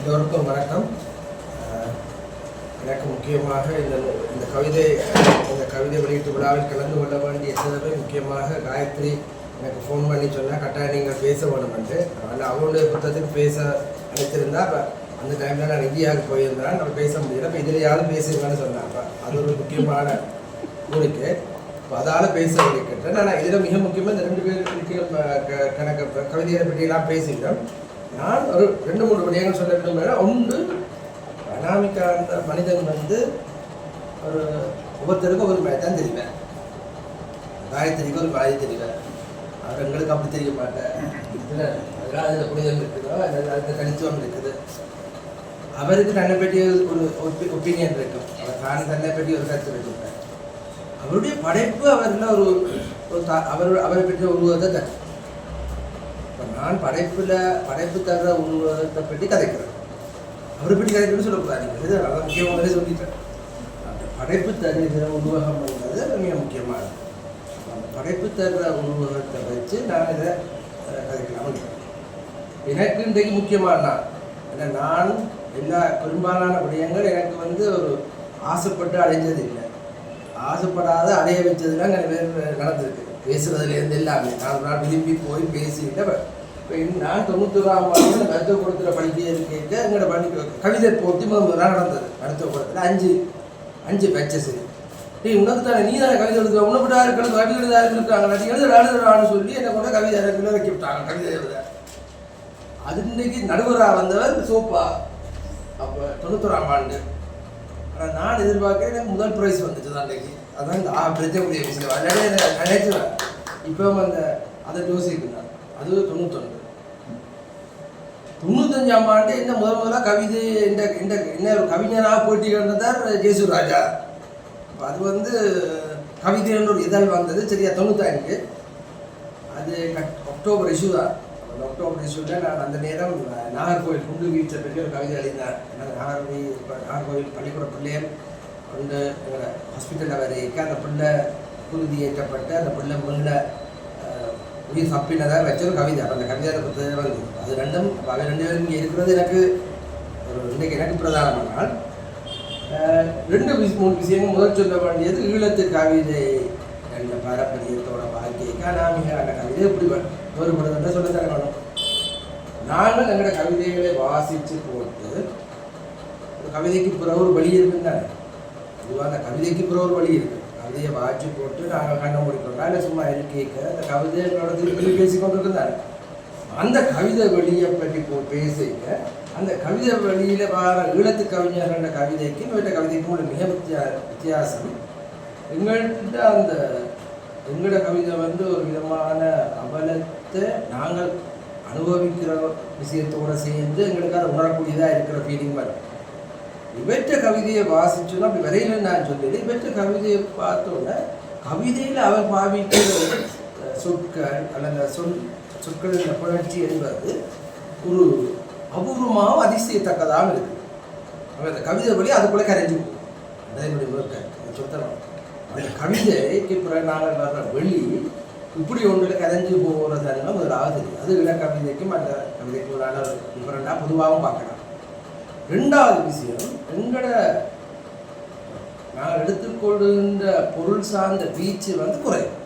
எல்லோருக்கும் வணக்கம். எனக்கு முக்கியமாக இந்த கவிதை வெளியீட்டு விழாவில் கலந்து கொள்ள வேண்டிய சிலவை முக்கியமாக காயத்ரி எனக்கு ஃபோன் பண்ணி சொன்னால் கட்டாயம் நீங்கள் பேச வேணுமென்று. ஆனால் அவருடைய புத்தகத்தில் பேச அழைத்திருந்தா அப்போ அந்த டைமில் நான் இந்தியாவுக்கு போயிருந்தேன், நம்ம பேச முடியல. இப்போ இதில் யாரும் பேசுங்கன்னு சொன்னாங்க. அது ஒரு முக்கியமான கோரிக்கை. இப்போ அதால் பேச வேண்டியிருக்கிறேன். ஆனால் இதில் மிக முக்கியமாக இந்த 2 பேருக்கு கணக்கு கவிதையை பற்றியெல்லாம் பேசிக்கிறோம். நான் ஒரு 2-3 விடயங்கள் சொல்ல விரும்புகிறேன். ஒன்று, அனாமிகா அந்த மனிதன் ஒரு ஒவ்வொருத்தருக்கும் ஒரு மாதிரி தான் தெரிவேன். காயத்ரிக்கு ஒரு மாதிரி தெரிவேன், அவர் எங்களுக்கு அப்படி தெரிய மாட்டேன். அதனால் அதில் புனிதம் இருக்குதோ அதில் தனித்துவம் இருக்குது. அவருக்கு தன்னை பற்றிய ஒரு ஒப்பீனியன் இருக்கும், அவர் தான் தன்னை பற்றி ஒரு கருத்து வச்சுருப்பேன். அவருடைய படைப்பு அவரில் அவரை பற்றிய உருவத்தை தரும். இப்போ நான் படைப்பு தர்ற உருவத்தை பற்றி கதைக்கிறேன், அவரை பற்றி கதைக்கணும்னு சொல்லக்கூடாது. இது நல்லா முக்கியமாகவே சொல்லிட்டேன். அந்த படைப்பு தருகிற உருவகம் என்பது மிக முக்கியமானது. அந்த படைப்பு தர்ற உருவகத்தை வச்சு நான் இதை கதைக்கலாம். எனக்கு இன்றைக்கு முக்கியமான ஏன்னா நான் பெரும்பாலான விடயங்கள் எனக்கு ஒரு ஆசைப்பட்டு அடைஞ்சது இல்லை, ஆசைப்படாத அடைய வச்சதுலாம் நிறைய பேர் நடந்திருக்கு. பேசுறதுலேருந்து எல்லாமே நான் விரும்பி போய் பேசிட்டேன். இப்போ நான் 91ஆம் ஆண்டு மருத்துவ கூடத்தில் படிக்க எங்களோட கவிதை போட்டி முதல் நடந்தது. மருத்துவ கூடத்தில் 5 பேச்சஸ். உனக்கு தானே நீ தானே கவிதை எழுதுற, உனக்கு இருக்கிறது கவிதை எழுதுறான்னு சொல்லி என்னை கூட கவிதை இறக்கி விட்டாங்க. கவிதை எழுத அது இன்னைக்கு நடுவராக வந்தவர் சோப்பா. அப்போ 91ஆம் ஆண்டு. ஆனால் நான் எதிர்பார்க்க எனக்கு முதல் ப்ரைஸ் வந்துச்சு தான் அன்றைக்கி. அதான் பிரச்சனைக்கூடிய விஷயம். அதனால நினைச்சுவேன். இப்போ அதை யோசிக்குதான். அது 95ஆம் ஆண்டு என்ன முதலாக கவிதை என்ன ஒரு கவிஞராக போட்டி கண்டதார் ஜெயசூராஜா. அது கவிதைன்னு ஒரு இதழ் வந்தது. சரியா 95. அது அக்டோபர் இஷ்யூ தான். அந்த அக்டோபர் இஷ்யூவில் நான் அந்த நேரம் நாகர்கோவில் குண்டு வீச்சை பற்றி ஒரு கவிதை எழுதினேன். நாகர்கோவில் பள்ளிக்கூட பிள்ளையர் கொண்டு எங்களோட ஹாஸ்பிட்டலில் வரைக்க அந்த பிள்ளை குருதி ஏற்றப்பட்டு அந்த பிள்ளை முன்ன உயிர் தப்பினதாக வச்ச ஒரு கவிதை. அப்போ அந்த கவிதை புத்தகம் அது 2 பேரும் இங்கே இருக்கிறது எனக்கு இன்றைக்கு எனக்கு பிரதானமானால் 2-3 விஷயங்கள். முதல் சொல்ல வேண்டியது ஈழத்து கவிதை என்ற பாரம்பரியத்தோட வாழ்க்கைக்கு அனாமிகா அந்த கவிதை எப்படி வேறுபடுதுன்ற சொல்ல தர வேணும். நாங்கள் எங்களோட கவிதைகளை வாசித்து போட்டு கவிதைக்கு பிறகு ஒரு வழி இருக்குன்னு தானே. இதுவாக அந்த கவிதைக்கு பிறகு ஒரு வழி இருக்குது. கவிதையை வாசி போட்டு நாங்கள் கண்ணை முடிக்கிறோம் இல்லை சும்மா கேட்க அந்த கவிதைகளோட திருப்பி பேசிக்கொண்டிருந்தாரு. அந்த கவிதை வழியை பற்றி பேசிக்க அந்த கவிதை வழியில் வர ஈழத்து கவிஞர்கள கவிதைக்கு இவற்ற கவிதைக்கும் உள்ள மிக வித்தியாசம். எங்களோட கவிதை ஒரு விதமான அவலத்தை நாங்கள் அனுபவிக்கிற விஷயத்தோடு சேர்ந்து எங்களுக்கு அதை உணரக்கூடியதாக இருக்கிற ஃபீலிங் வரும். இவற்ற கவிதையை வாசிச்சோன்னா அப்படி வரையில நான் சொல்லிடு. இவற்ற கவிதையை பார்த்தோன்னா கவிதையில் அவர் பாவிக்கிற சொற்கள் அல்லது சொற்களின் புணர்ச்சி என்பது ஒரு அபூர்வமாக அதிசயத்தக்கதாக இருக்குது. அந்த கவிதை வழி அதுக்குள்ளே கரைஞ்சி என்னுடைய சொத்தனம். அந்த கவிதைக்கு பிறகு நாங்கள் வர்ற வெளி இப்படி ஒன்றில் கரைஞ்சி போகிறதுனா முதலாவது தெரியும். அது இளக்கவிதைக்கும் அந்த கவிதைக்கு ஒரு டிஃபரெண்டாக பொதுவாகவும் பார்க்கலாம். 2வது விஷயம், நாங்கள் எடுத்துக்கொள்கின்ற பொருள் சார்ந்த வீச்சு குறையும்.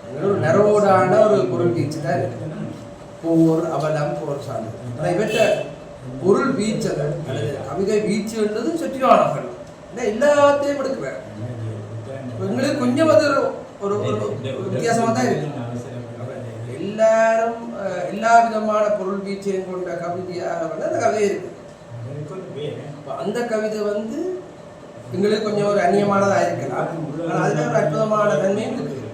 எங்களோட ஒரு நெரோடான ஒரு பொருள் வீச்சு தான் இருக்கு. போர் அவலம் போர் சார்ந்தது. ஆனால் இவற்ற பொருள் வீச்சல் அல்லது கவிதை வீச்சுன்றது சுற்றியானவர்கள் எல்லாத்தையும் எடுக்கிறேன். எங்களுக்கு கொஞ்சம் அது ஒரு வித்தியாசமாக தான் இருக்கு. எல்லாரும் எல்லா விதமான பொருள் வீச்சையும் கொண்ட கவிதையாக அந்த கவிதை இருக்கு. அந்த கவிதை எங்களுக்கு கொஞ்சம் ஒரு அந்நியமானதாக இருக்கலாம். ஆனால் அதில் ஒரு அற்புதமான தன்மையும் இருக்குது.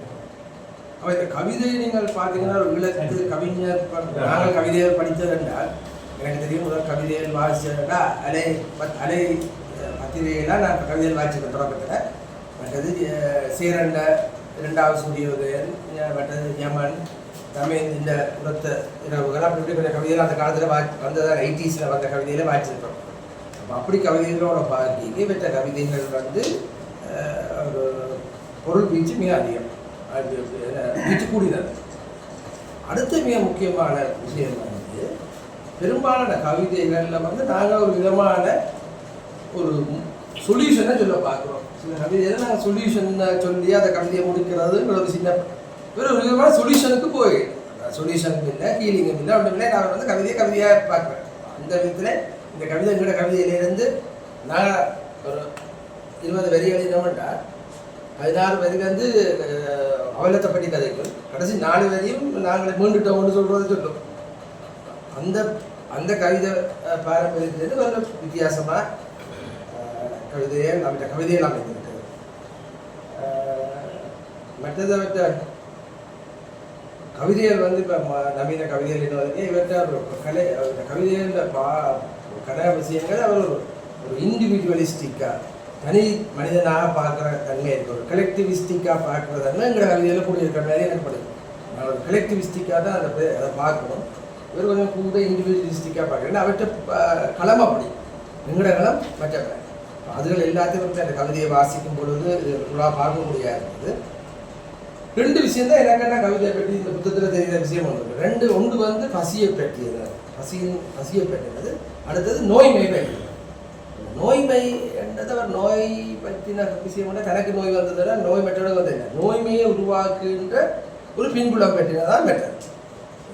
அப்போ இந்த கவிதையை நீங்கள் பார்த்தீங்கன்னா ஒரு ஈழத்து கவிஞர் நாங்கள் கவிதையை படித்தது என்றால் எனக்கு தெரியும். முதல் கவிதைகள் வாசிச்சதுன்னா அலை பத்திரிகையெல்லாம் நான் கவிதைகள் வாசிச்சிருக்கேன் தொடக்கத்தில். மற்றது சேரண்ட 2வது சூரியோதயன், மற்றது யமன் தமிழ் இந்த உரத்த இரவுகள் அப்படி இப்படி கொஞ்சம் கவிதைகள் அந்த காலத்தில் வந்ததாக 80s வந்த கவிதையில் வாசிச்சிருக்கோம். அப்போ அப்படி கவிதைகளோட பார்க்க பெற்ற கவிதைகள் ஒரு பொருள் வீச்சு மிக அதிகம், வீச்சு கூடினது. அடுத்த மிக முக்கியமான விஷயம் பெரும்பாலான கவிதைகளில் வந்து நாங்கள் ஒரு விதமான ஒரு சொல்யூஷனை சொல்ல பார்க்குறோம். சில கவிதையில் நாங்கள் சொல்யூஷன் சொல்லி அந்த கவிதையை முடிக்கிறதுங்கிற ஒரு சின்ன ஒரு விதமான சொல்யூஷனுக்கு போய் சொல்யூஷனும் இல்லை, ஹீலிங்கும் இல்லை, ஒன்றும் இல்லை. நான் வந்து கவிதையாக பார்க்குறேன். அந்த விதத்தில் இந்த கவிதைங்கிற கவிதையிலேருந்து நான் ஒரு 20 வரி எழுதினோம்னா 16 வரி வந்து அவலத்தை பற்றி கதைகள், கடைசி 4 வரியும் நாங்கள் மீண்டுட்டோம்னு சொல்கிறது சொல்லும். அந்த அந்த கவிதை பாரம்பரியத்திலேருந்து ஒரு வித்தியாசமாக கவிதைகள் அமைந்திருக்கிறது. மற்றது கவிதைகள் வந்து இப்போ நவீன கவிதைகள் என்ன இவற்றை கலை கவிதைகளில் கலை விஷயங்கள் அவர் ஒரு இண்டிவிஜுவலிஸ்டிக்காக தனி மனிதனாக பார்க்குற தன்மை இருக்கு. ஒரு கலெக்டிவிஸ்டிக்காக பார்க்குற தன்மை எங்களை கவிதையில் கூட இருக்கிற மாதிரி எனக்கு படுது. நான் ஒரு கலெக்டிவிஸ்டிக்காக தான் அதை பார்க்கணும். இவர் கொஞ்சம் கூட இண்டிவிஜுவலிஸ்டிக்காக பார்க்குறேன். அவற்றை களம் அப்படி எங்களோட களம் மற்ற அதுகள் எல்லாத்தையும் வந்து அந்த கவிதையை வாசிக்கும் பொழுது பார்க்க முடியாது. 2 விஷயம் தான் எனக்கு கவிதையை பற்றி இந்த புத்தகத்தில் தெரிகிற விஷயம் ஒன்று. ஒன்று வந்து பசியை பற்றியது, பசியை பற்றினது. அடுத்தது நோய்மை பற்றியது. நோய்மை என்றது அவர் நோய் பற்றின விஷயம் தனக்கு நோய் வந்ததுன்னா நோய் மற்றவங்க வந்து இல்லை, நோய்மையை உருவாக்குகின்ற ஒரு பின்புலம் பற்றினதான் பெற்றது.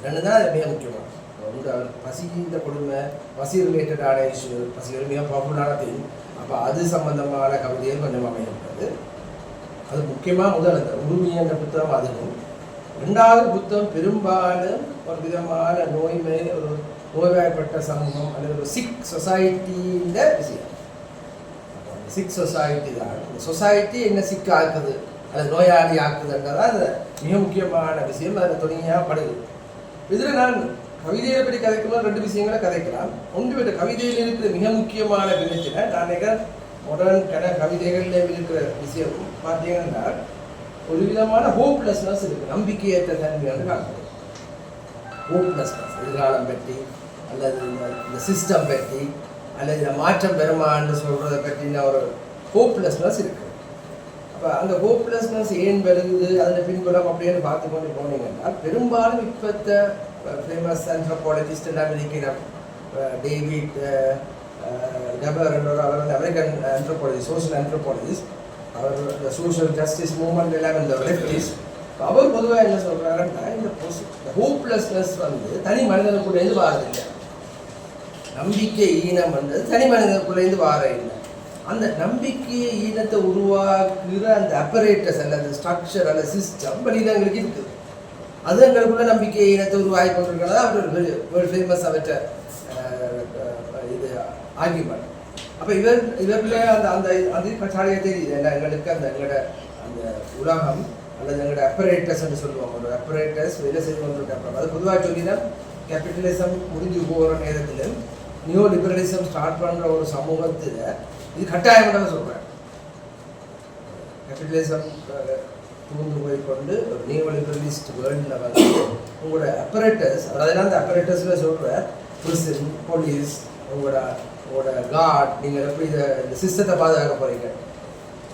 2 தான் அது மிக முக்கியமாக. ஒன்று அவர் பசிக்கின்ற கொடுமை, பசி ரிலேட்டடான இஷ்யூ, பசிகள் மிக பாப்புலரான திங். அப்போ அது சம்பந்தமான கவிதைகள் கொஞ்சம் அமைகிறது. அது முக்கியமாக முதல் அந்த உரிமை என்ற புத்தகம். அதுவும் 2வது புத்தகம் பெரும்பாலும் ஒரு விதமான நோய்மை, ஒரு நோய்வாய்ப்பட்ட சமூகம் அல்லது ஒரு சிக் சொசைட்டின்ற விஷயம். சிக் சொசைட்டி தான். சொசைட்டி என்ன சிக் ஆக்குது அல்லது நோயாளி ஆக்குதுன்றதான் அது மிக முக்கியமான விஷயம். அதில் துணியாக படுது. இதில் நான் கவிதையை பற்றி கதைக்கும்போது 2 விஷயங்களை கதைக்கலாம். ஒன்று கவிதையில் இருக்கிற மிக முக்கியமான பிரச்சனை நான் மாடர்ன் கவிதைகளில் இருக்கிற விஷயம் பார்த்தீங்கன்னா ஒரு விதமான ஹோப்லெஸ்னஸ் இருக்குது, நம்பிக்கையற்ற தன்மையான காரணம். ஹோப்லெஸ்னஸ் எதிர்காலம் பற்றி அல்லது இந்த சிஸ்டம் பற்றி அல்லது இந்த மாற்றம் பெருமான்னு சொல்கிறத பற்றின ஒரு ஹோப்லெஸ்னஸ் இருக்குது. அப்போ அந்த ஹோப்லெஸ்னஸ் ஏன் வருது, அதில் பின்புலம் அப்படின்னு பார்த்து கொண்டு போனீங்கன்னா பெரும்பாலும் இப்போத்த ஃபேமஸ் ஆந்த்ரோபாலஜிஸ்ட் எல்லாம் இருக்கிற டேவிட் டெபர் என்றவர், அவர் வந்து அமெரிக்கன் ஆந்த்ரோபாலஜிஸ்ட், சோஷியல் ஆந்த்ரோபாலஜிஸ்ட். அவர் இந்த சோஷியல் ஜஸ்டிஸ் மூவ்மெண்ட் எல்லாம் இந்த லெஃப்டிஸ்ட். அவர் பொதுவாக என்ன சொல்கிறாருன்னா இந்த ஹோப்லெஸ்னஸ் வந்து தனி மனிதனுக்குள்ளேருந்து வாரதில்லை. நம்பிக்கை ஈனம் வந்தது தனி மனிதனுக்குள்ளேருந்து வார இல்லை. அந்த நம்பிக்கையை ஈனத்தை உருவாக்குகிற அந்த அப்பரேட்டஸ் அல்லது ஸ்ட்ரக்சர் அல்லது சிஸ்டம் மனிதங்களுக்கு இருக்குது. அது எங்களுக்குள்ள நம்பிக்கை ஈனத்தை உருவாகி கொண்டிருக்கிறதா அவர் வேர்ல்ட் ஃபேமஸ் அவற்றை இது ஆர்கியூமெண்ட். அப்போ இவர்களே அந்த அந்த அது சாலையாக தெரியுது என்ன எங்களுக்கு அந்த எங்களோட அந்த உலகம் அல்லது எங்களோட அப்பரேட்டஸ் என்று சொல்லுவாங்க. ஒரு அப்பரேட்டஸ் வேலை செய்து கொண்டிருக்க. அது பொதுவாக சொல்லினா கேபிட்டலிசம் முடிஞ்சு போகிற நேரத்தில் நியூ லிபரலிசம் ஸ்டார்ட் பண்ணுற ஒரு சமூகத்தில் இது கட்டாயமாக சொல்கிறேன். கேபிட்டலிசம் தூண்டு போய்கொண்டு ஒரு நியூ லிபரலிஸ்ட் வேர்ல்டில் வந்து உங்களோட அப்பரேட்டஸ், அதாவது அந்த அப்பரேட்டஸில் சொல்கிற பிரிசன், போலீஸ், உங்களோட காட், நீங்கள் எப்படி இந்த சிஸ்டத்தை பாதுகாக்க போகிறீங்க.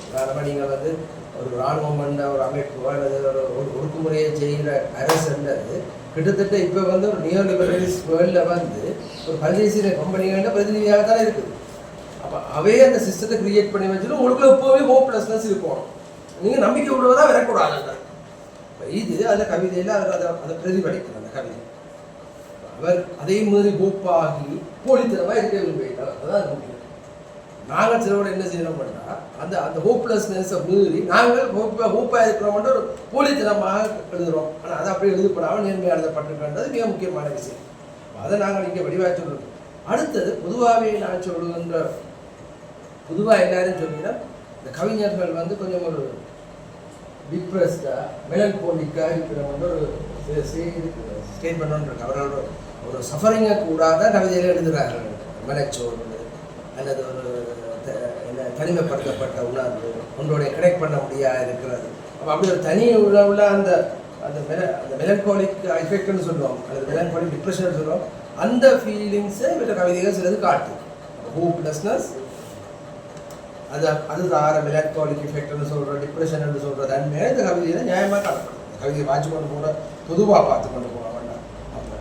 உதாரணமாக நீங்கள் வந்து ஒரு இராணுவம் பண்ண ஒரு அமைப்பு அல்லது ஒரு ஒடுக்குமுறையை செய்கிற அரசுன்றது கிட்டத்தட்ட இப்போ வந்து ஒரு நியோ லிபரலிஸ்ட் வேர்ல்டில் வந்து ஒரு பல்தேசிய கம்பெனிகள பிரதிநிதியாக தான் இருக்குது. அப்போ அவே அந்த சிஸ்டத்தை கிரியேட் பண்ணி வச்சுட்டு உங்களுக்குள்ள எப்போவே ஹோப்லெஸ்னஸ் இருக்கும். நீங்கள் நம்பிக்கை விடுவதாக வரக்கூடாது. இது அதில் கவிதையில் அதை பிரதிபலிக்கும் அந்த கவிதை. அவர் அதே மாதிரி ஹோப்பாகி போலித்தனமாக இருக்க விரும்புகிறார். அதுதான் முக்கியம். நாங்கள் சிலவோட என்ன செய்யணும் பண்ணால் அந்த அந்த ஹோப்லெஸ்னஸை மீறி நாங்கள் ஹோப்பாக இருக்கிறோம்ன்ற ஒரு போலித்தனமாக எழுதுகிறோம். ஆனால் அதை அப்படி எழுதப்படாமல் நேர்மையாக எழுதப்பட்டிருக்கின்றது மிக முக்கியமான விஷயம். அதை நாங்கள் இங்கே வடிவாக சொல்கிறோம். அடுத்தது பொதுவாகவே நான் சொல்லுகின்ற பொதுவாக எல்லாரும் சொன்னீங்கன்னா இந்த கவிஞர்கள் வந்து கொஞ்சம் ஒரு டிப்ரெஸ்டாக மெலன்கோலிக்காக இருக்கிறவங்க ஒரு ஸ்டேட்மெண்ட் இருக்கு. அவரோட ஒரு சஃபரிங்கை கூடாத கவிதையில் எழுதுகிறார்கள். மனச்சோர்வு அல்லது ஒரு தனிமைப்படுத்தப்பட்ட உணர்வு ஒன்றோடைய கனெக்ட் பண்ண முடியாது இருக்கிறது. அப்போ அப்படி ஒரு தனி உள்ள அந்த அந்த மெலன்கோலிக் எஃபெக்ட்னு சொல்லுவோம் அல்லது மெலன்கோலிக் டிப்ரெஷன் சொல்லுவோம். அந்த ஃபீலிங்ஸை இவற்ற கவிதைகள் சிலது காட்டு. ஹோப்லெஸ்னஸ் அது தார மெலன்கோலிக் எஃபெக்ட்னு சொல்கிற டிப்ரெஷன் சொல்கிற தன்மையை இந்த கவிதையில் நியாயமாக காட்டப்படும். கவிதையை வாட்சி கொண்டு போகிற பொதுவாக பார்த்து கொண்டு போக வேண்டாம். அப்போ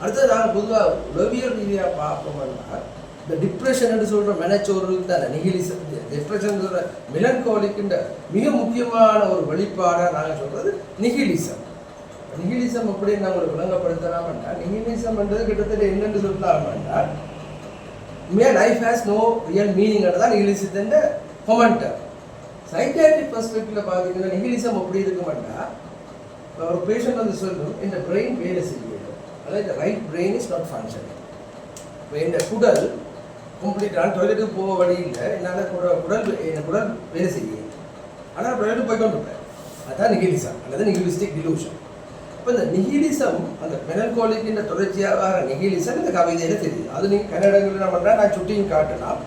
அடுத்தது நாங்கள் பொதுவாக உளவியல் ரீதியாக பார்ப்போம்னா இந்த டிப்ரெஷன் என்று சொல்கிற மனச்சோர்வுக்கு தான் நிகிலிசம், டிப்ரெஷன் சொல்கிற மிலன்கோலிக்குன்ற மிக முக்கியமான ஒரு வெளிப்பாடாக நாங்கள் சொல்கிறது நிகிலிசம். நிகிலிசம் அப்படின்னு நாங்கள் விளங்கப்படுத்தலாம்னா நிகிலிசம்ன்றது கிட்டத்தட்ட என்னென்னு சொல்லலாம்னா life has no real meaning தான் நிகிலிசத்தின் கொமெண்டர். சைக்காட்ரிக் பெர்ஸ்பெக்டிவ்ல பார்த்தீங்கன்னா நிகிலிசம் எப்படி இருக்குமாட்டா ஒரு பேஷண்ட் வந்து சொல்லும் இந்த பிரெயின் வேலை செய்யணும், அதாவது இந்த right brain is not functioning. இப்போ இந்த குடல் கம்ப்ளீட்டாக டாய்லெட்டுக்கு போக வழி இல்லை, என்னால் குடல் வேலை செய்யும், ஆனால் டாய்லெட்டு போய் கொண்டு போகிறேன். அதுதான் நிகிலிசம் அல்லது நிகிலிஸ்டிக் டிலூஷன். இப்போ இந்த நிகிலிசம் அந்த மெலன்கோலிக் இந்த தொடர்ச்சியாக நிகிலிசம் இந்த கவிதையில் தெரியுது. அது நீங்கள் கன்னடங்களில் என்ன பண்ணுறா நான் சுட்டியும் காட்டலாம்.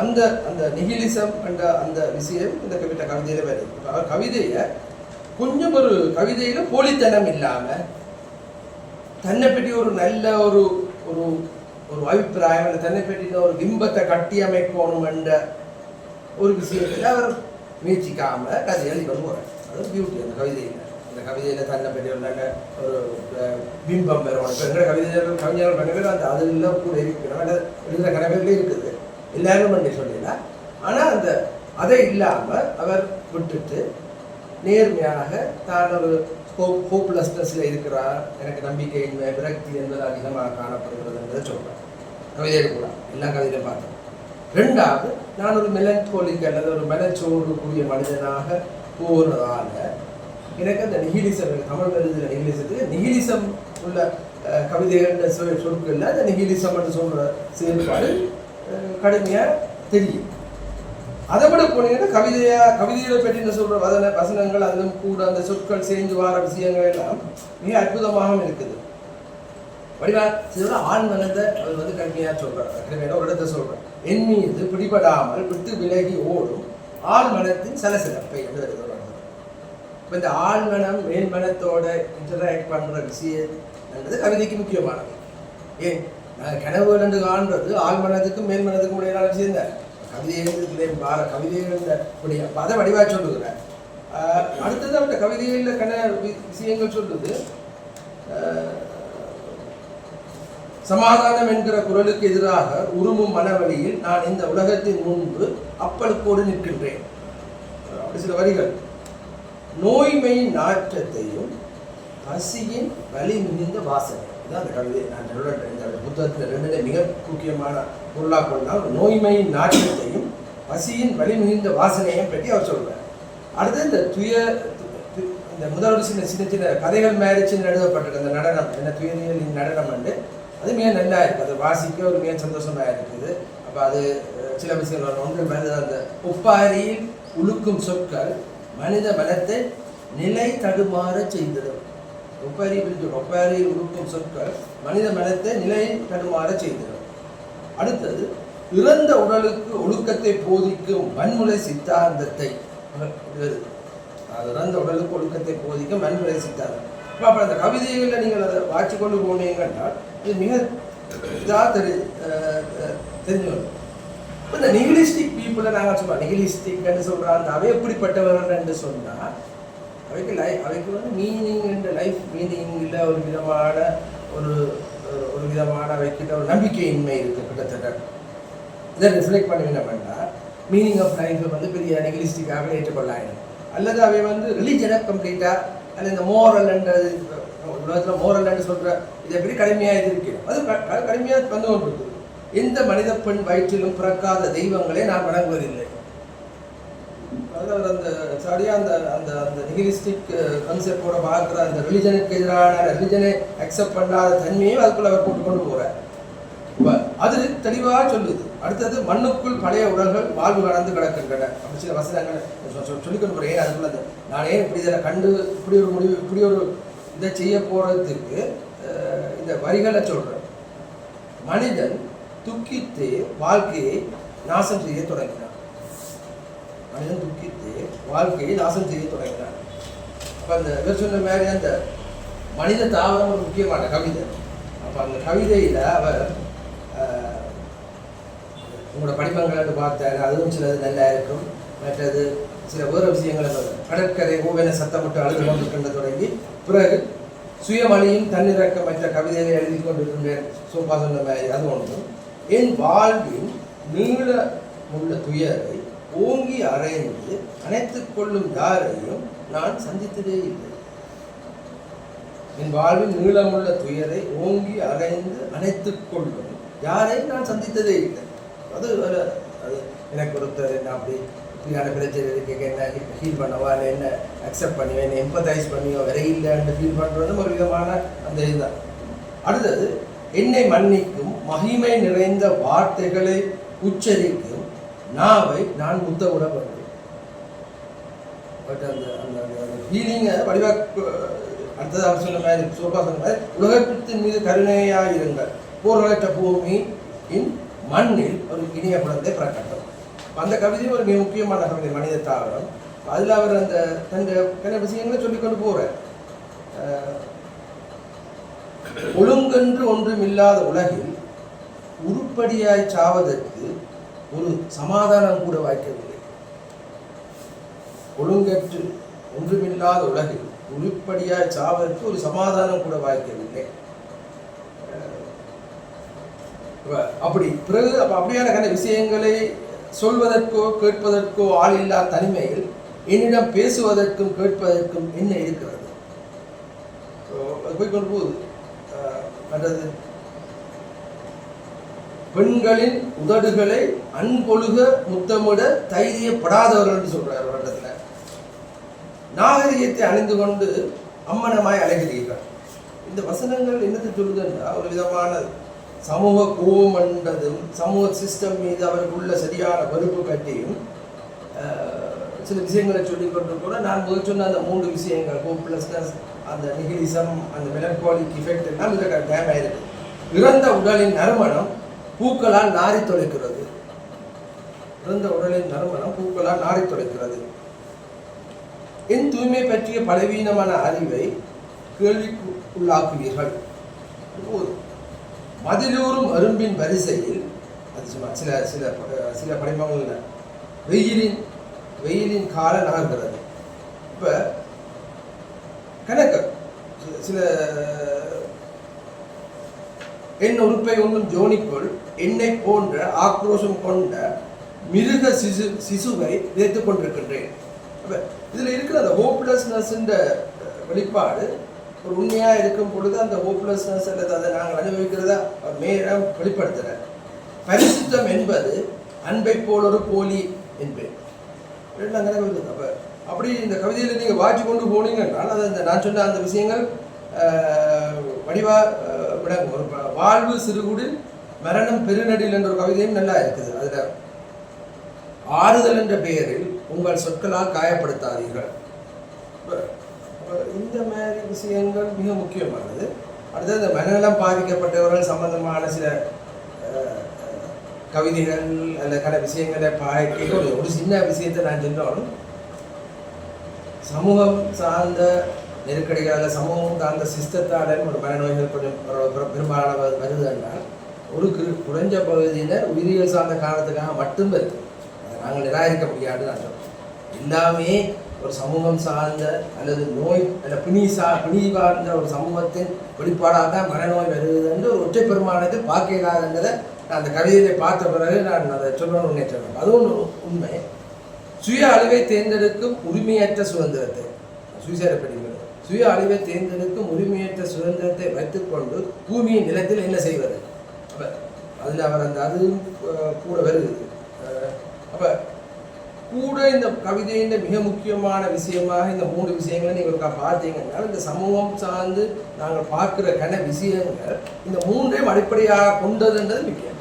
அந்த அந்த நிகிலிசம் என்ற அந்த விஷயம் இந்த கவிதையில் வருது. அவர் கவிதையை கொஞ்சம் ஒரு கவிதையில் போலித்தனம் இல்லாமல் தன்னை பற்றி ஒரு நல்ல ஒரு ஒரு ஒரு அபிப்பிராயம் அல்லது தன்னை பற்றின ஒரு பிம்பத்தை கட்டி அமைக்கணும் என்ற ஒரு விஷயத்தில் அவர் முயற்சிக்காமல் கதை எழுதி கொண்டு போகிறார். அது பியூட்டி அந்த கவிதையில். அந்த கவிதையில் தன்னை பற்றி ஒரு நல்ல ஒரு பிம்பம் பெறுவாங்க. இப்போ எங்களை கவிதைகள் கவிஞர்கள் கணக்கில் அந்த அதில் கூட இருக்கணும், அல்லது எழுதுகிற கணக்கில் இருக்குது, எல்லாரும் பண்ணி சொல்லலாம். ஆனால் அந்த அதை இல்லாமல் அவர் விட்டுட்டு நேர்மையாக தான் ஒரு ஹோப்லெஸ்னஸில் இருக்கிறார், எனக்கு நம்பிக்கையின்மை விரக்தி என்பது அதிகமாக காணப்படுகிறது என்பதை சொல்கிறார் கவிதையில் கூட. எல்லா கவிதையிலும் பார்த்தோம். ரெண்டாவது, நான் ஒரு மெலன்கோலிக் அல்லது ஒரு மனச்சோர்வுக்குரிய மனிதனாக போகிறதால எனக்கு அந்த நிகிலிசம், தமிழ் எழுதுகிற நிகிலிசத்துக்கு நிகிலிசம் உள்ள கவிதைகள் சொற்களில் அந்த நிகிலிசம் என்று சொல்கிற செயல்பாடு கடுமையாக தெரியும். அதை விட போனீங்கன்னா கவிதையை பற்றி என்ன சொல்கிற வசனங்கள் அதிலும் கூட அந்த சொற்கள் சேர்ந்து வர விஷயங்கள் எல்லாம் மிக அற்புதமாகவும் இருக்குது. வடிவா சில ஆண் மனதை அவர் வந்து கடுமையாக சொல்கிறார். கடுமையான ஒரு இடத்தை சொல்கிறார், என் மீது பிடிபடாமல் விட்டு விலகி ஓடும் ஆண் மனத்தின் சலசலப்பை என்று சொல்கிறார். இப்போ இந்த ஆண் மனம் மேல் மனத்தோட இன்டராக்ட் பண்ணுற விஷயம் என்பது கவிதைக்கு முக்கியமானது. ஏன் கனவுகள் என்று காண்றது ஆள் மனதுக்கும் மேல் மனதுக்கும் உடையான விஷயம் தான். கவிதைகள் அதை வடிவாக சொல்லுகிறேன். அடுத்தது அவருடைய கவிதைகளில் விஷயங்கள் சொல்லுது. சமாதானம் என்கிற குரலுக்கு எதிராக உருமும் மனவழியில் நான் இந்த உலகத்தின் முன்பு அப்பழுக்கோடு நிற்கின்றேன். அப்படி சில வரிகள். நோய்மையின் நாற்றத்தையும் பசியின் வலி மிகுந்த வாசனை, இதுதான் அந்த கவிதை. நான் இந்த புத்தகத்தில் ரெண்டுமே மிக முக்கியமான பொருளாக கொண்டால் நோய்மையின் நாற்றத்தையும் பசியின் வலி மிகுந்த வாசனையும் பற்றி அவர் சொல்கிறார். அடுத்தது இந்த முதல் சின்ன சின்ன கதைகள் மாதிரி சின்ன எழுதப்பட்டிருக்கு அந்த நடனம், என்ன துயரியல் நடனம் வந்து அது மிக நல்லா இருக்குது. அது வாசிக்க ஒரு மிக சந்தோஷமாக இருக்குது. அப்போ அது சில விஷயங்கள் ஒன்று மேலே அந்த ஒப்பாரியில் உழுக்கும் சொற்கள் மனித மனத்தை நிலை தடுமாற செய்திடும். ஒப்பாரியில் உழுக்கும் சொற்கள் மனித மனத்தை நிலை தடுமாற செய்திடும். அடுத்தது, இறந்த உடலுக்கு ஒழுக்கத்தை போதிக்கும் வன்முறை சித்தாந்தத்தை, இறந்த உடலுக்கு ஒழுக்கத்தை போதிக்கும் வன்முறை சித்தாந்தம். இப்போ அப்போ அந்த கவிதைகளில் நீங்கள் அதை வாட்சி கொண்டு போனீங்கன்னா இது மிக இதாக தெரிஞ்சு வரும். இப்போ இந்த நிகிலிஸ்டிக் பீப்புளை நாங்கள் சொல்லுவோம், நிகிலிஸ்டிக்னு சொல்கிறாங்க. அவை எப்படிப்பட்டவர்கள் என்று சொன்னால் அவைக்கு வந்து மீனிங் என்ற லைஃப் மீனிங் இல்லை, ஒரு விதமான ஒரு விதமான அவைக்கிட்ட ஒரு நம்பிக்கையின்மை இருக்குது. கிட்டத்தட்ட இதை ரிஃப்ளெக்ட் பண்ணி என்ன பண்ணால் மீனிங் ஆஃப் லைஃப்பை வந்து பெரிய நிகிலிஸ்டிக்காக ஏற்றுக்கொள்ளாயிடும். அல்லது அவை வந்து ரிலீஜனை கம்ப்ளீட்டாக அல்லது இந்த மோரல்ன்றது உலகத்தில் மோரல்னு சொல்கிற இது எப்படி கடுமையாக இருக்கிறோம், அது கடுமையாக வந்து கொண்டு இருக்குது. எந்த மனித பெண் வயிற்றிலும் பிறக்காத தெய்வங்களே நான் வணங்குவதில்லை. அதாவது அந்த சரியாக அந்த அந்த அந்த நிகிலிஸ்டிக் கான்செப்டோட பார்க்குற அந்த ரிலிஜனுக்கு எதிரான ரிலிஜனை அக்செப்ட் பண்ணாத தன்மையும் அதுக்குள்ள அவர் போட்டு கொண்டு போகிறார். அது தெளிவாக சொல்லுது. அடுத்தது, மண்ணுக்குள் பழைய உடல்கள் வாழ்வு கடந்து கிடக்கின்றன. அப்படி சில வசனங்கள் சொல்லிக்கொண்டு போகிறேன். அதுக்குள்ள நான் ஏன் இப்படி இதில் கண்டு இப்படி ஒரு முடிவு இப்படி ஒரு இதை செய்ய போகிறதுக்கு இந்த வரிகளை சொல்கிறேன். மனிதன் துக்கித்து வாழ்க்கையை நாசம் செய்ய தொடங்கினான். மனிதன் துக்கித்து வாழ்க்கையை நாசம் செய்ய தொடங்கினான். அப்போ அந்த இவர் சொன்ன மாதிரி அந்த மனித தாவரம் ஒரு முக்கியமான கவிதை. அப்போ அந்த கவிதையில் அவர் உங்களோட படிப்பங்களை பார்த்தாரு, அதுவும் சிலது நல்லா இருக்கும். மற்றது சில வேறு விஷயங்களை கடற்கரை ஓவன சத்தம் மட்டும் அழுது கொண்டிருக்கின்ற தொடங்கி பிறகு சுயமளியும் தன்னிறக்கமற்ற கவிதைகளை எழுதி கொண்டிருக்கின்றேன் சோபா சொன்ன மாதிரி அது ஒன்று. என் வாழ்வின் நீளமுள்ள துயரை ஓங்கி அறைந்து அணைத்துக் கொள்ளும் யாரையும் நான் சந்தித்ததே இல்லை. என் வாழ்வின் நீளமுள்ள துயரை ஓங்கி அறைந்து அணைத்துக் கொள்ளும் யாரையும் நான் சந்தித்ததே இல்லை. அது அது எனக்கு ஒருத்தர் என்ன அப்படி இப்படியான பிரச்சனை இருக்கு, என்ன ஃபீல் பண்ணவா இல்லை என்ன அக்செப்ட் பண்ணியோ என்ன எம்பத்தைஸ் பண்ணியோ வரை இல்லைன்னு ஃபீல் பண்ணுறதும் ஒரு விதமான அந்த இதுதான். அடுத்தது, என்னை மன்னிக்கும் மகிமை நிறைந்த வார்த்தைகளை உச்சரிக்கும் நாவை நான் முத்தமிட வேண்டும். பட் அந்த அந்த ஃபீலிங்கை வடிவாக அடுத்தது அவர் சொன்ன மாதிரி சோபா சொன்ன மாதிரி உலகத்தின் மீது கருணையாக இருங்கள், போர்களற்ற பூமியின் மண்ணில் ஒரு இனிய குழந்தை பிறக்கட்டும். அந்த கவிதை ஒரு மிக முக்கியமான கவிதை, மனித தாவரம். அதில் அவர் அந்த தன்னை விஷயங்களை சொல்லிக்கொண்டு போகிறார். ஒழுங்கென்று ஒன்றும் இல்லாத உலகில் உருப்படியாய் சாவதற்கு ஒரு சமாதானம் கூட வாய்க்கவில்லை. ஒழுங்கற்று ஒன்றுமில்லாத உலகில் உருப்படியாய் சாவதற்கு ஒரு சமாதானம் கூட வாய்க்கவில்லை. அப்படி பிறகு அப்படியான கண்ட விஷயங்களை சொல்வதற்கோ கேட்பதற்கோ ஆள் இல்லா தனிமையில் என்னிடம் பேசுவதற்கும் கேட்பதற்கும் என்ன இருக்கிறது? போய் கொண்டு போகுது. மற்றது, பெண்களின் உதடுகளை அன்பொழுக முத்தமிட தைரியப்படாதவர்கள் என்று சொல்றார் ஒரு இடத்துல. நாகரிகத்தை அணிந்து கொண்டு அம்மனமாய் அலைகிறீர்கள். இந்த வசனங்கள் என்னத்தை சொல்லுதுன்னா ஒரு விதமான சமூக கோபம் என்றதும் சமூக சிஸ்டம் மீது அவருக்குள்ள சரியான வெறுப்பு கட்டியும் சில விஷயங்களை சொல்லிக்கொண்டு கூட நான் முதல் சொன்ன அந்த 3 விஷயங்கள், ஹோப்லெஸ்னஸ், அந்த நிகிலிசம், அந்த மெலன்காலிக் இஃபெக்ட் எல்லாம் இதில் டேம் ஆயிருக்கு. இறந்த உடலின் நறுமணம் பூக்களால் நாரி தொலைக்கிறது. இறந்த உடலின் நறுமணம் பூக்களால் நாரி தொலைக்கிறது. என் தூய்மை பற்றிய பலவீனமான அறிவை கேள்விக்குள்ளாக்குவீர்கள். மதிலூரும் அரும்பின் வரிசையில் அது சில சில சில படிமங்கள் வெயிலின் கால நகர்கிறது. இப்போ கணக்கு சில என் உறுப்பை ஒன்றும் ஜோனிக்குள் என்னை போன்ற ஆக்ரோஷம் கொண்ட மிருக சிசுவை விதைத்துக் கொண்டிருக்கின்றேன். அப்போ இதில் இருக்கிற அந்த ஹோப்லெஸ்னஸ் வெளிப்பாடு ஒரு உண்மையாக இருக்கும் பொழுது அந்த ஹோப்லெஸ்னஸ் அல்லது அதை நாங்கள் அனுபவிக்கிறதா மேலும் வெளிப்படுத்துகிறார். பரிசுத்தம் என்பது அன்பை போல் ஒரு போலி என்பேன். அப்போ அப்படி இந்த கவிதையில் நீங்கள் வாட்சி கொண்டு போனீங்கன்னால் அது அந்த நான் சொன்ன அந்த விஷயங்கள் வடிவா விளங்கும். ஒரு வாழ்வு சிறுகுடில் மரணம் பெருநடில் என்ற ஒரு கவிதையும் நல்லா இருக்குது. அதில் ஆறுதல் என்ற பெயரில் உங்கள் சொற்களால் காயப்படுத்தாதீர்கள். இந்த மாதிரி விஷயங்கள் மிக முக்கியமானது. அடுத்தது இந்த மனநலம் பாதிக்கப்பட்டவர்கள் சம்பந்தமான சில கவிதைகள் அல்ல விஷயங்களை பாய்க்க ஒரு சின்ன விஷயத்தை நான் சொன்னாலும் சமூகம் சார்ந்த நெருக்கடிகள் சமூகம் சார்ந்த சிஸ்டத்தால் ஒரு மனநோய்கள் கொஞ்சம் பெரும்பாலான வருது என்றால் ஒரு குறைஞ்ச பகுதியினர் உயிரியல் சார்ந்த காரணத்துக்காக மட்டும் இருக்குது. அதை நாங்கள் நிராகரிக்க முடியாது. நான் எல்லாமே ஒரு சமூகம் சார்ந்த அல்லது நோய் அல்ல பிணி சார்ந்த ஒரு சமூகத்தின் வெளிப்பாடாக தான் மனநோய் வருது என்று ஒரு ஒற்றை பெருமானத்தை பார்க்க இல்லாததை நான் அந்த கவிதையை பார்த்த பிறகு நான் அதை சொல்லணும்னு நினைச்சேன். அதுவும் உண்மை. சுய அழிவை தேர்ந்தெடுக்கும் உரிமையற்ற சுதந்திரத்தை சுய அழிவை தேர்ந்தெடுக்கும் உரிமையற்ற சுதந்திரத்தை வைத்துக்கொண்டு பூமியின் நிலத்தில் என்ன செய்வது? அப்போ அதில் அவர் அந்த அதுவும் கூட வருது. அப்போ கூட இந்த கவிதையின் மிக முக்கியமான விஷயமாக இந்த 3 விஷயங்களை நீங்கள் பார்த்தீங்கன்னா இந்த சமூகம் சார்ந்து நாங்கள் பார்க்குற விஷயங்கள் இந்த 3ஐயும் அடிப்படையாக கொண்டதுன்றது முக்கியம்.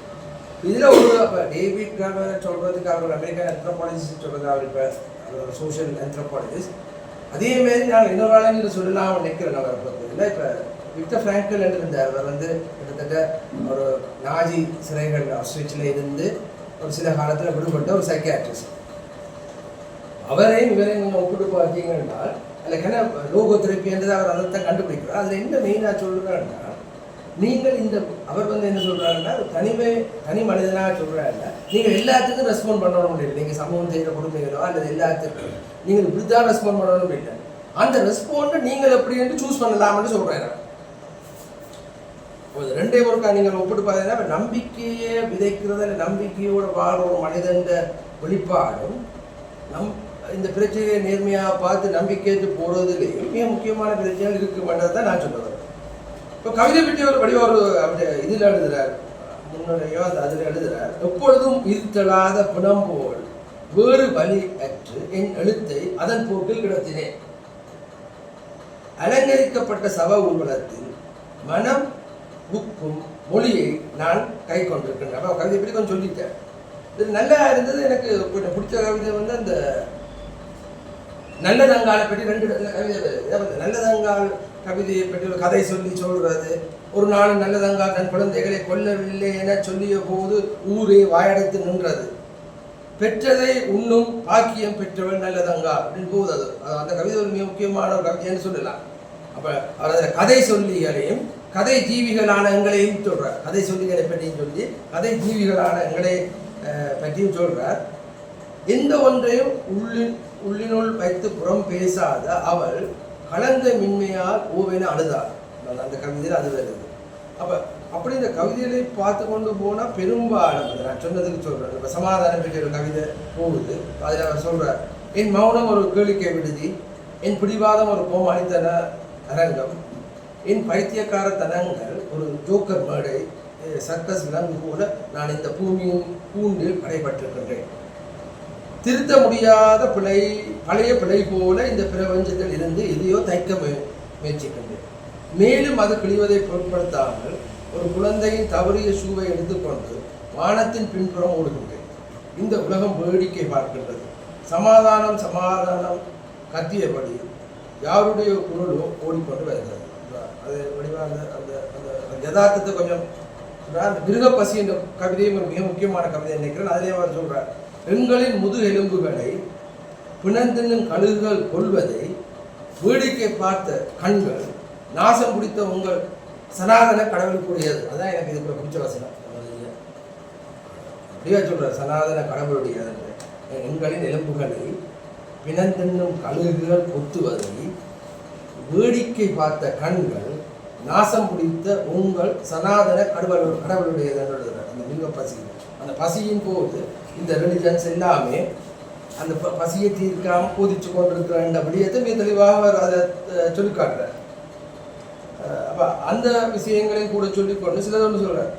இதில் ஒரு இப்போ டேவிட் கிராமர் சொல்கிறதுக்கு அவர் அமெரிக்கன் ஆந்த்ரோபாலஜிஸ்ட் சொல்கிறது, அவர் இப்போ அவர் சோஷியல் ஆந்த்ரோபாலஜிஸ்ட். அதேமாரி நாங்கள் இன்னொரு ஆளுங்கிற சொல்லலாம் நினைக்கிறேன். அவரை பொறுத்தவரையில் இப்போ விக்டர் ஃப்ராங்கல் என்று இருந்தார். அவர் கிட்டத்தட்ட ஒரு நாஜி சிறைகள் ஆஸ்ட்ரிச்சில் இருந்து ஒரு சில காலத்தில் விடுபட்ட ஒரு சைக்கியாட்ரிஸ்ட். அவரையும் இவரையும் கொஞ்சம் ஒப்பிட்டு பார்த்தீங்கன்னா அதில் லோகோ தெரப்பின்றது அவர் அதை கண்டுபிடிக்கிறார். அதில் என்ன மெயினாக சொல்கிறாருன்னா நீங்கள் இந்த அவர் என்ன சொல்கிறாருன்னா தனி மனிதனாக சொல்கிறாருன்னா நீங்கள் எல்லாத்துக்கும் ரெஸ்பாண்ட் பண்ணணும் இல்லை. நீங்கள் சமூகம் செய்கிற கொடுமைகளோ அல்லது எல்லாத்துக்கும் நீங்கள் இப்படி தான் ரெஸ்பாண்ட் பண்ணணும் இல்லை. அந்த ரெஸ்பாண்டை நீங்கள் எப்படி என்று சூஸ் பண்ணலாம்னு சொல்கிறேன். ரெண்டே ஒருக்கா நீங்கள் ஒப்பிட்டு பார்த்தீங்கன்னா நம்பிக்கையை விதைக்கிறத இல்லை நம்பிக்கையோட வாழ்ற ஒரு மனிதன் வெளிப்பாடும் இந்த பிரச்சனையை நேர்மையாக பார்த்து நம்பிக்கைக்கு போகிறதுலேயும் மிக முக்கியமான பிரச்சனைகள் இருக்குமென்றது தான் நான் சொல்ல வரேன். இப்போ கவிதை பற்றி ஒரு வடிவ ஒரு இதில் எழுதுகிறார், முன்னுரையோ அதில் எழுதுகிறார், எப்பொழுதும் இருத்தலாத புனம் போல் வேறு வழி அற்று என் எழுத்தை அதன் போக்கில் கிடத்தினேன். அலங்கரிக்கப்பட்ட சப ஊர்வலத்தில் மனம் புக்கும் மொழியை நான் கை கொண்டிருக்கின்றேன். அப்போ கவிதை பற்றி கொஞ்சம் சொல்லிட்டேன். இது நல்லா இருந்தது. எனக்கு கொஞ்சம் பிடிச்ச கவிதை வந்து அந்த நல்லதங்காலை பற்றி 2 இடத்துல கவிதை. நல்லதங்கால் கவிதையை பற்றி ஒரு கதை சொல்லி சொல்கிறது. ஒரு நாள் நல்லதங்கால் தன் குழந்தைகளை கொல்லவில்லை என சொல்லிய போது ஊரே வாயடைத்து நின்றது. பெற்றதை உண்ணும் பாக்கியம் பெற்றவள் நல்லதங்கால் அப்படின்னு போகுது. அது அந்த கவிதை ஒரு மிக முக்கியமான ஒரு கவிதைன்னு சொல்லலாம். அப்போ அவர் கதை சொல்லிகளையும் கதை ஜீவிகளான எங்களையும் சொல்கிறார். கதை சொல்லிகளை பற்றியும் சொல்லி கதை ஜீவிகளான எங்களை பற்றியும் சொல்கிறார். எந்த ஒன்றையும் உள்ளினுள் வைத்து புறம் பேசாத அவள் கலந்த மின்மையால் ஓவென அழுதாள். அந்த கவிதையில் அது வருது. அப்போ அப்படி இந்த கவிதைகளை பார்த்து கொண்டு போனால் பெரும்பாலும் நான் சொன்னதுக்கு சொல்கிறேன். இப்போ சமாதானம் பெற்ற ஒரு கவிதை போகுது. அதில் அவர் சொல்கிறார், என் மௌனம் ஒரு கேளிக்கை விடுதி, என் பிடிவாதம் ஒரு கோமாளித்தன அரங்கம், என் பைத்தியக்காரத்தனங்கள் ஒரு ஜோக்கர் மேடை, சர்க்கஸ் விலங்கு போல நான் இந்த பூமியின் கூண்டில் அடைபட்டிருக்கின்றேன். திருத்த முடியாத பழைய பிழை போல இந்த பிரபஞ்சத்தில் இருந்து எதையோ தைக்க முயற்சிக்கின்றேன். மேலும் அது கிழிவதை பொருட்படுத்தாமல் ஒரு குழந்தையின் தவறிய ஷூவை எடுத்துக்கொண்டு வானத்தின் பின்புறம் ஓடுகின்றேன். இந்த உலகம் வேடிக்கை பார்க்கின்றது. சமாதானம் சமாதானம் கத்தியபடி யாருடைய குரலோ ஓடிக்கொண்டு வருகிறது. அது வடிவாக அந்த அந்த யதார்த்தத்தை கொஞ்சம் அந்த மிருகப்பசி என்ற கவிதையும் ஒரு மிக முக்கியமான கவிதை நினைக்கிறேன். அதிலே அவர் சொல்கிறார், எங்களின் முதுகெலும்புகளை பிணந்தின்னும் கழுகுகள் கொள்வதை வேடிக்கை பார்த்த கண்கள் நாசம் பிடித்த உங்கள் சனாதன கடவுளுக்குரியது. அதான் எனக்கு இதுக்குள்ள பிடிச்ச வசனம். அப்படியா சொல்கிறார், சனாதன கடவுளுடையது. எங்களின் எலும்புகளை பிணந்தின்னும் கழுகுகள் கொத்துவதை வேடிக்கை பார்த்த கண்கள் நாசம் பிடித்த உங்கள் சனாதன கடவுளுடையது. அந்த மிருக பசி, அந்த பசியின் போது இந்த ரிலிஜன்ஸ் எல்லாமே அந்த பசியை தீர்க்காமல் போதிச்சு கொண்டிருக்கிற இந்த விடயத்தை மிக தெளிவாக அவர் அதை சொல்லி காட்டுறார். அப்போ அந்த விஷயங்களையும் கூட சொல்லிக்கொண்டு சிலது ஒன்று சொல்கிறார்,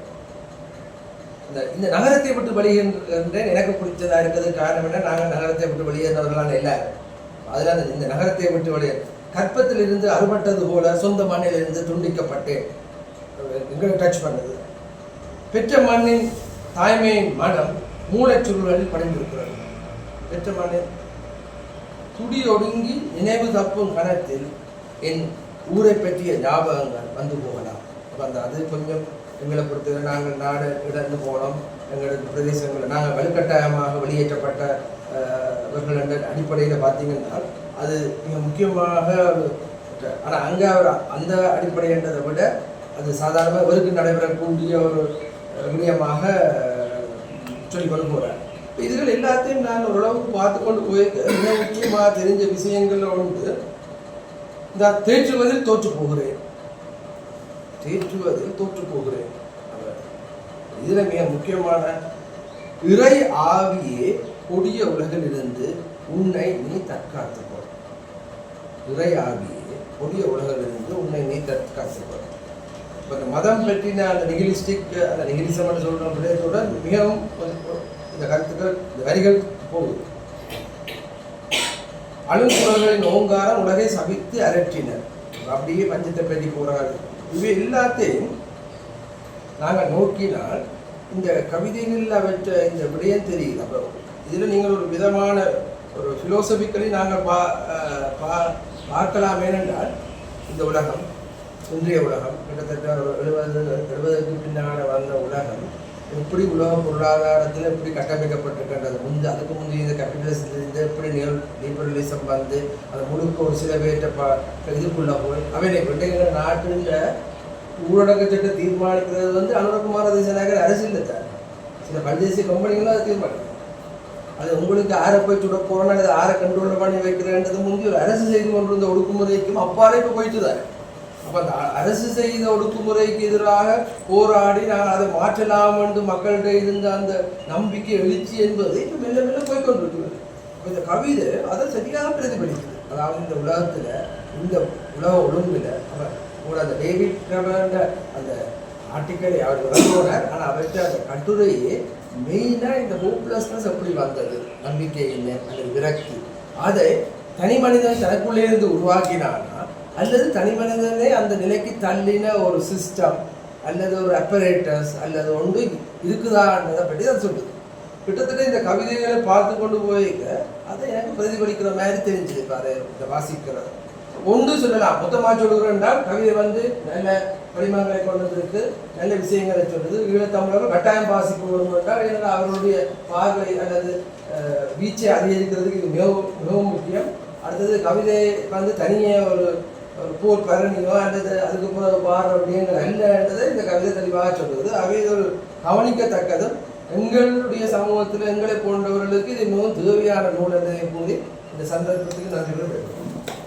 இந்த நகரத்தை விட்டு வெளியேறேன் எனக்கு பிடிச்சதாக இருக்கிறது காரணம் என்ன, நாங்கள் நகரத்தை விட்டு வெளியேறினவர்களான எல்லாரும் அதில் அந்த இந்த நகரத்தை விட்டு வெளியேற கற்பத்திலிருந்து அறுபட்டது போல சொந்த மண்ணிலிருந்து துண்டிக்கப்பட்டு எங்களை டச் பண்ணுது. பெற்ற மண்ணின் தாய்மையின் மனம் மூளைச்சுருளில் படைந்திருக்கிறது. பெற்ற மண்ணின் துடி ஒடுங்கி நினைவு தப்பும் கணத்தில் என் ஊரை பற்றிய ஞாபகங்கள் வந்து போகலாம். அப்போ அது கொஞ்சம் எங்களை பொறுத்தவரை நாங்கள் நாடு இடந்து போனோம். எங்களுக்கு பிரதேசங்கள் நாங்கள் வலுக்கட்டாயமாக வெளியேற்றப்பட்டவர்கள் என்ற அடிப்படையில் பார்த்தீங்கன்னா அது மிக முக்கியமாக. ஆனால் அங்கே அவர் அந்த அடிப்படைன்றதை விட அது சாதாரணமாக இவருக்கு நடைபெறக்கூடிய ஒரு விடயமாக சொல்லி கொண்டு போகிறார். இதுகள் எல்லாத்தையும் நான் ஓரளவுக்கு பார்த்து கொண்டு போயிருக்கேன். மிக முக்கியமாக தெரிஞ்ச விஷயங்கள் ஒன்று, இந்த தேற்றுவதில் தோற்று போகிறேன். இதில் மிக முக்கியமான இறை ஆவியே கொடிய உலகில் இருந்து உன்னை நீ தற்காத்துக்கோ. இறை ஆவியே கொடிய உலகில் இருந்து உன்னை நீ தற்காத்துக்கோ. இப்போ இந்த மதம் பற்றின அந்த நிகிலிஸ்டிக் அந்த நிகிலிசம்னு சொல்கிற விடயத்தோட மிகவும் இந்த கருத்துக்கள் இந்த வரிகள் போகுது. அழுங்குறர்களின் ஓங்காரம் உலகை சபித்து அரற்றினர். அப்படியே பஞ்சத்தை பற்றி போகிறார்கள். இவை எல்லாத்தையும் நாங்கள் நோக்கினால் இந்த கவிதைகளில் அவற்ற இந்த விடயம் தெரியுது. அப்போ இதில் நீங்கள் ஒரு விதமான ஒரு ஃபிலோசபிக்கலி நாங்கள் பார்க்கலாம். ஏனென்றால் இந்த உலகம், இன்றைய உலகம் கிட்டத்தட்ட ஒரு 70க்கு பின்னால் வந்த உலகம் எப்படி உலக பொருளாதாரத்தில் எப்படி கட்டமைக்கப்பட்டிருக்கின்றது. அதுக்கு முந்தைய இந்த கேபிட்டலிசம் எப்படி லிபரலிசம் வந்து அது முழுக்க ஒரு சில பேர்ட்ட இதுக்குள்ளே போய் அவையை பிள்ளைங்கிற நாட்டில் ஊரடங்கு சட்டம் தீர்மானிக்கிறது அனுரகுமார திசாநாயகர் அரசியல் தான். சில பல்தேசிய கம்பெனிகளும் அதை தீர்மானிக்கும். அது உங்களுக்கு ஆரை போய் சுட போறோம்னா அது ஆரை கண்ட்ரோல் பண்ணி வைக்கிறேன்றது முந்தைய ஒரு அரசு செய்து கொண்டிருந்த ஒடுக்குமுறைக்கும் அப்பாலே இப்போ போயிட்டு தான். அப்போ அந்த அரசு செய்த ஒடுக்குமுறைக்கு எதிராக போராடி நாங்கள் அதை மாற்றலாம் என்று மக்கள்கிட்ட இருந்த அந்த நம்பிக்கை எழுச்சி என்பது இப்போ மெல்ல மெல்ல போய்கொண்டிருக்கிறது. இந்த கவிதை அதை சரியாக பிரதிபலிக்குது. அதாவது இந்த உலகத்தில் இந்த உலக ஒழுங்குல அவர் கூட அந்த டேவிட் கிரமண்ட அந்த ஆர்டிக்கலை அவர் விளக்குறார். ஆனால் அவர்கிட்ட அந்த கட்டுரையே மெயினாக இந்த ஹோப்லெஸ்னஸ் எப்படி வந்தது, நம்பிக்கையின்மை அல்லது விரக்தி, அதை தனி மனிதன் தனக்குள்ளே இருந்து உருவாக்கினானா அல்லது தனி மனிதனே அந்த நிலைக்கு தள்ளின ஒரு சிஸ்டம் அல்லது ஒரு அப்பரேட்டர்ஸ் அல்லது ஒன்று இருக்குதான்றதை பற்றி தான் சொல்லுது. கிட்டத்தட்ட இந்த கவிதைகளை பார்த்து கொண்டு போய்க்க அதை எனக்கு பிரதிபலிக்கிற மாதிரி தெரிஞ்சுது. அதை இந்த வாசிக்கிறது ஒன்று சொல்லலாம். மொத்தமாக சொல்லுகிறேன்டால் கவிதை நல்ல படிமங்களை கொண்டு வந்திருக்கு, நல்ல விஷயங்களை சொல்லுது. ஈழத்தமிழர்கள் கட்டாயம் வாசிக்க வரும் என்றால் ஏன்னா அவருடைய பார்வை அல்லது வீச்சை அதிகரிக்கிறதுக்கு இது மிகவும் முக்கியம். அடுத்தது கவிதை தனியே ஒரு போர் பரணியோ அல்லது அதுக்கு பாடுற அப்படிங்கிற அல்லன்றதை இந்த கவிதை தெளிவாக சொல்லுது. அவை இது ஒரு கவனிக்கத்தக்கதும் எங்களுடைய சமூகத்தில் எங்களை போன்றவர்களுக்கு இது மிகவும் தேவையான நூல் என்பதை கூறி இந்த சந்தர்ப்பத்துக்கு நன்றி வேண்டும்.